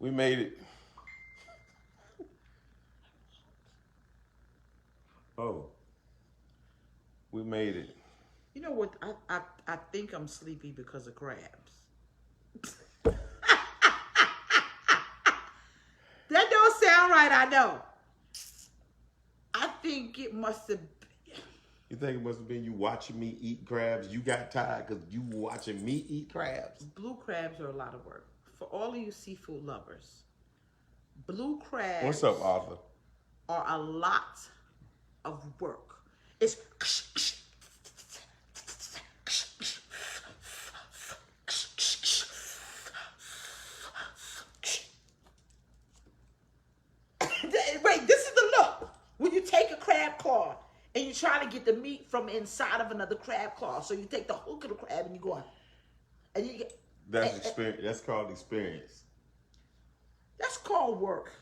We made it. Oh, we made it. You know what? I think I'm sleepy because of crabs. That don't sound right, I know. I think it must have. You think it must have been you watching me eat crabs? You got tired because you watching me eat crabs. Blue crabs are a lot of work. For all of you seafood lovers, blue What's up, crabs Arthur? are a lot of work. It's wait, this is the look. When you take a crab claw and you try to get the meat from inside of another crab claw. So you take the hook of the crab and you go on. And you get That's experience. That's called experience. that's called work.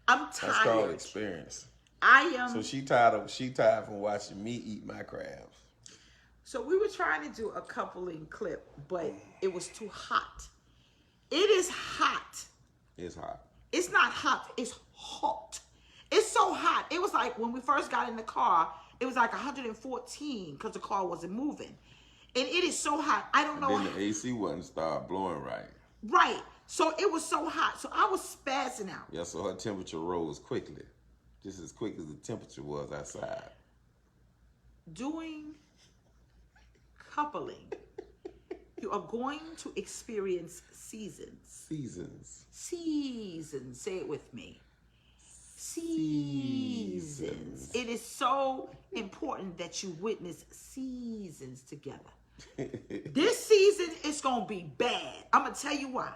I'm That's called tired. experience. I am. So she tired from watching me eat my crabs. So we were trying to do a coupling clip, but it was too hot. It is hot. It's hot. It's not hot. It's hot. It's so hot. It was like when we first got in the car, it was like 114 because the car wasn't moving. And it is so hot. I don't know. Then the AC wasn't start blowing right. Right. So it was so hot. So I was spazzing out. Yeah, so her temperature rose quickly. Just as quick as the temperature was outside. Doing coupling, you are going to experience seasons. Seasons. Seasons. Say it with me. Seasons. It is so important that you witness seasons together. This season is going to be bad. I'm going to tell you why.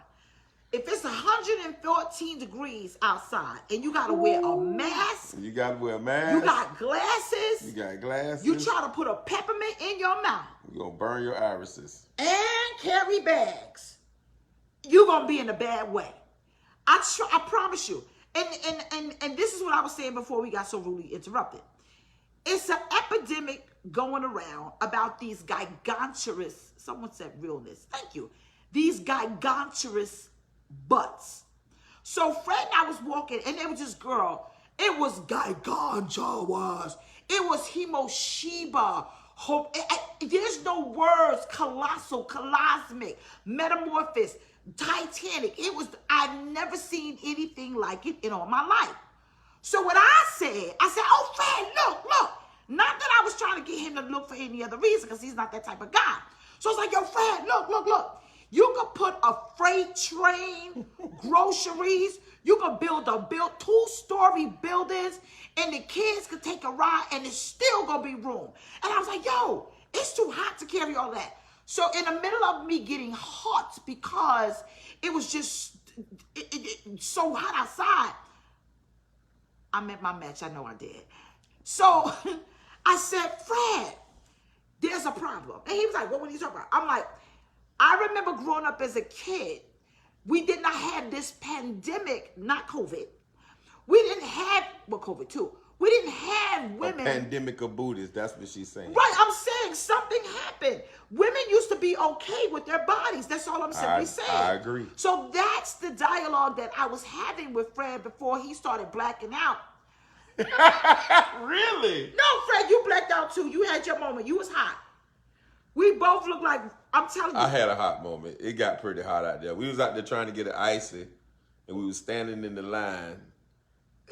If it's 114 degrees outside and you got to wear a mask, You gotta wear a mask. you got glasses, You got glasses. you try to put a peppermint in your mouth You're gonna burn your irises. and carry bags, you're going to be in a bad way. I promise you. And this is what I was saying before we got so rudely interrupted. It's an epidemic going around about these gigantorous, someone said realness, thank you, these gigantorous butts. So Fred and I was walking, and there was this girl, it was gigantorous, it was Himoshiba, there's no words, colossal, cosmic, metamorphosis, Titanic. It was, I've never seen anything like it in all my life. So what I said, oh, Fred, look. Not that I was trying to get him to look for any other reason, because he's not that type of guy. So I was like, yo, Fred, look. You could put a freight train, groceries, you could build 2-story buildings, and the kids could take a ride, and it's still going to be room. And I was like, yo, it's too hot to carry all that. So in the middle of me getting hot because it was just so hot outside, I met my match. I know I did. So I said, Fred, there's a problem. And he was like, what are you talking about? I'm like, I remember growing up as a kid, we did not have this pandemic, not COVID. We didn't have, well, COVID too. We didn't have women. A pandemic of booties, that's what she's saying. Right, I'm saying something happened. Women used to be okay with their bodies. That's all I'm simply saying. I agree. So that's the dialogue that I was having with Fred before he started blacking out. Really? No, Fred, you blacked out too. You had your moment. You was hot. We both look like, I'm telling you. I had a hot moment. It got pretty hot out there. We was out there trying to get it icy, and we was standing in the line,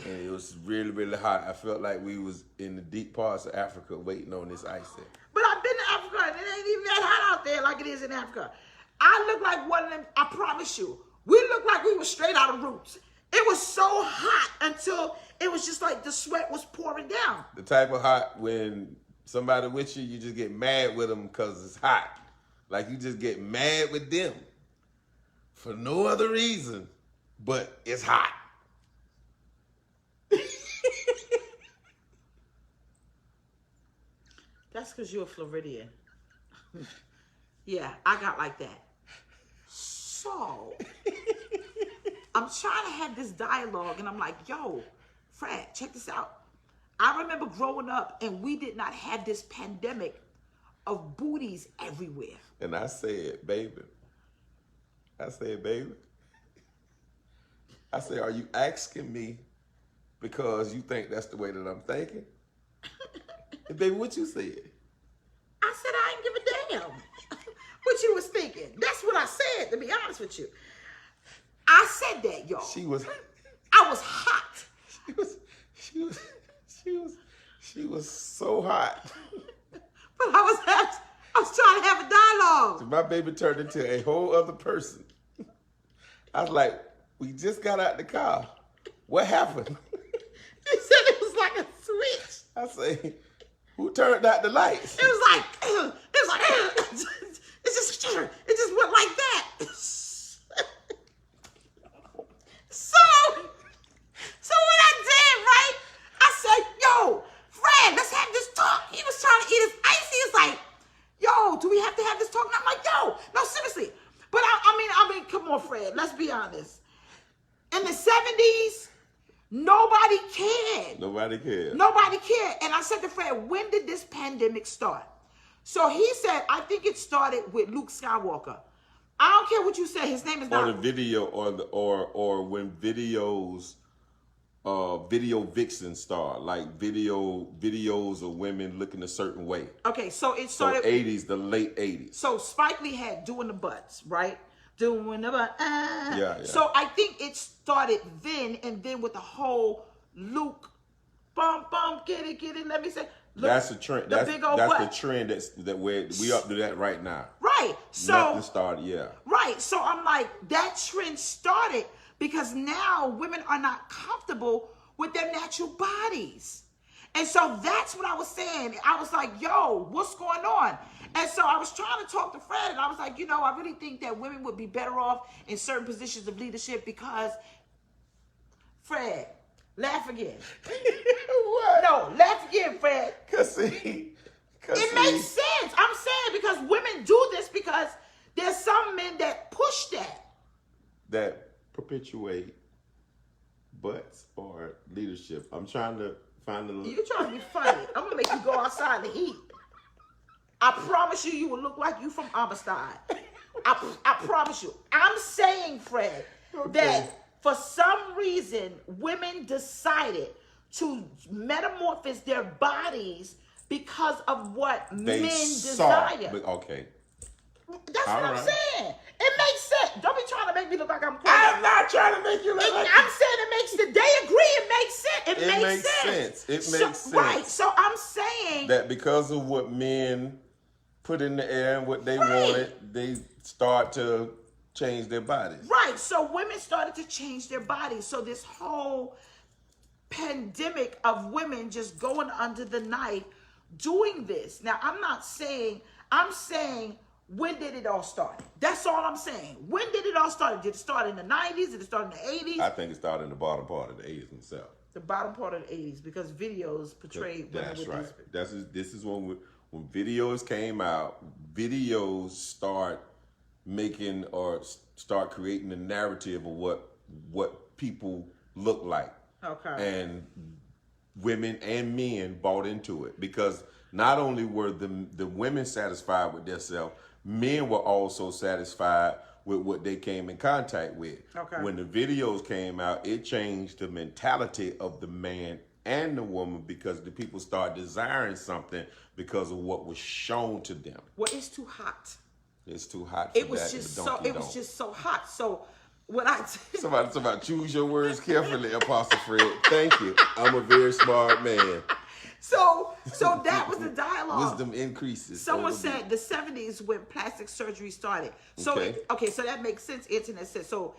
and it was really, really hot. I felt like we was in the deep parts of Africa waiting on this icy. But I've been to Africa, and it ain't even that hot out there like it is in Africa. I look like one of them, I promise you. We looked like we were straight out of Roots. It was so hot until it was just like the sweat was pouring down. The type of hot when somebody with you, you just get mad with them because it's hot. Like you just get mad with them for no other reason, but it's hot. That's because you're a Floridian. Yeah, I got like that. So, I'm trying to have this dialogue, and I'm like, yo, Fred, check this out. I remember growing up, and we did not have this pandemic of booties everywhere. And I said, baby, I say, are you asking me because you think that's the way that I'm thinking? And baby, what you said? I said I ain't give a damn what you was thinking. That's what I said, to be honest with you. I said that, y'all. I was hot. She was so hot. But I was trying to have a dialogue. So my baby turned into a whole other person. I was like, we just got out the car. What happened? He said it was like a switch. I say, who turned out the lights? It was like it just went like that. So what I did, right? I said, yo, Fred, let's have this talk. He was trying to eat his ice. He was like, yo, do we have to have this talk? And I'm like, yo, no, seriously. But I mean, come on, Fred, let's be honest. In the 70s, nobody cared. Nobody cared. Nobody cared. And I said to Fred, when did this pandemic start? So he said, I think it started with Luke Skywalker. I don't care what you say. His name is not. Or the video, or when videos, video vixens start, like videos of women looking a certain way. Okay, so it started. So 80s, the late 80s. So Spike Lee had Doing the Butts, right? Doing the butt. Yeah. So I think it started then, and then with the whole Luke, bum, get it, let me say. Look, that's the trend. That's the trend that we up to that right now. Right. So nothing started, yeah. Right. So I'm like, that trend started because now women are not comfortable with their natural bodies. And so that's what I was saying. I was like, yo, what's going on? And so I was trying to talk to Fred, and I was like, I really think that women would be better off in certain positions of leadership because, Fred, laugh again. What? No, laugh again, Fred. Cause it makes sense. I'm saying because women do this because there's some men that push that perpetuate butts or leadership. I'm trying to find a little. You're trying to be funny. I'm gonna make you go outside in the heat. I promise you will look like you from Amistad. I promise you. I'm saying, Fred, that for some reason women decided to metamorphose their bodies because of what men desire. Okay. That's what I'm saying. It makes sense. Don't be trying to make me look like I'm crazy. I'm not trying to make you look like I'm saying it makes sense. They agree it makes sense. It makes sense. It makes sense. Right. So I'm saying that because of what men put in the air and what they wanted, they start to change their bodies. Right. So women started to change their bodies. So this whole pandemic of women just going under the knife doing this. Now, I'm saying, when did it all start? That's all I'm saying. When did it all start? Did it start in the 90s? Did it start in the 80s? I think it started in the bottom part of the 80s themselves. The bottom part of the 80s, because videos portrayed women with right. This is when videos came out, videos start making or start creating a narrative of what people look like. Okay. And women and men bought into it because not only were the women satisfied with themselves, men were also satisfied with what they came in contact with. Okay. When the videos came out, it changed the mentality of the man and the woman because the people start desiring something because of what was shown to them. Well, it's too hot. It's too hot. It was just so hot. So what I somebody choose your words carefully, Apostle Fred. Thank you. I'm a very smart man. So that was the dialogue. Wisdom increases. Someone said the 70s when plastic surgery started. So so that makes sense. Internet said so.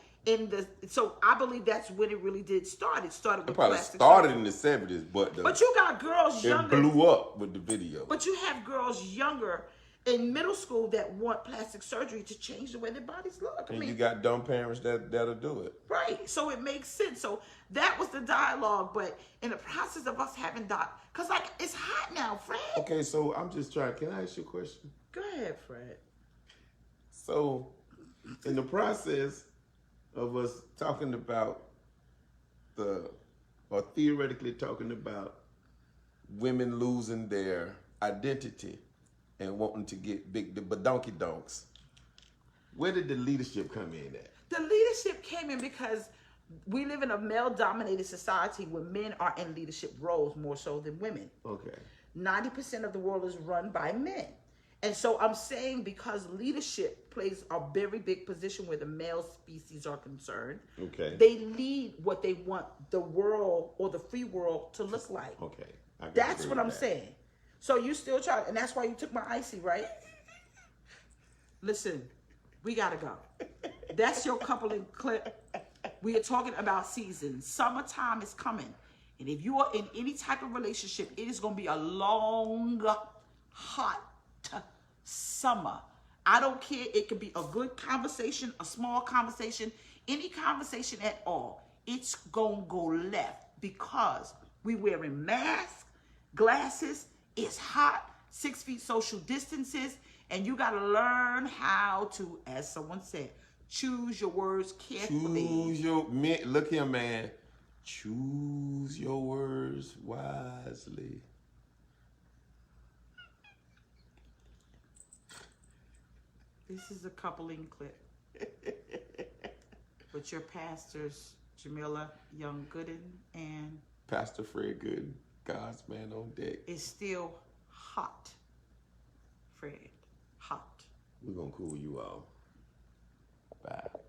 So I believe that's when it really did start. It started with plastic surgery. In the 70s, but you got girls younger. It blew up with the video. But you have girls younger in middle school that want plastic surgery to change the way their bodies look. And you got dumb parents that'll do it. Right. So it makes sense. So that was the dialogue. But in the process of us having because like it's hot now, Fred. Okay, so I'm just trying. Can I ask you a question? Go ahead, Fred. So in the process of us talking about or theoretically talking about women losing their identity and wanting to get the badonkey donks, where did the leadership come in at? The leadership came in because We live in a male-dominated society where men are in leadership roles more so than women. Okay. 90% of the world is run by men. And so I'm saying because leadership plays a very big position where the male species are concerned, Okay. they lead what they want the world or the free world to look like. Okay. That's what I'm saying. So you still try, and that's why you took my icy, right? Listen, we gotta go. That's your coupling clip. We are talking about seasons. Summertime is coming. And if you are in any type of relationship, it is going to be a long, hot summer. I don't care. It could be a good conversation, a small conversation, any conversation at all. It's going to go left because we wearing masks, glasses. It's hot, 6 feet social distances. And you got to learn how to, as someone said, choose your words carefully. Look here, man. Choose your words wisely. This is a coupling clip with your pastors, Jameliah Young Gooden and Pastor Fred Gooden, God's man on deck. It's still hot, Fred. Hot. We're going to cool you off. Bye.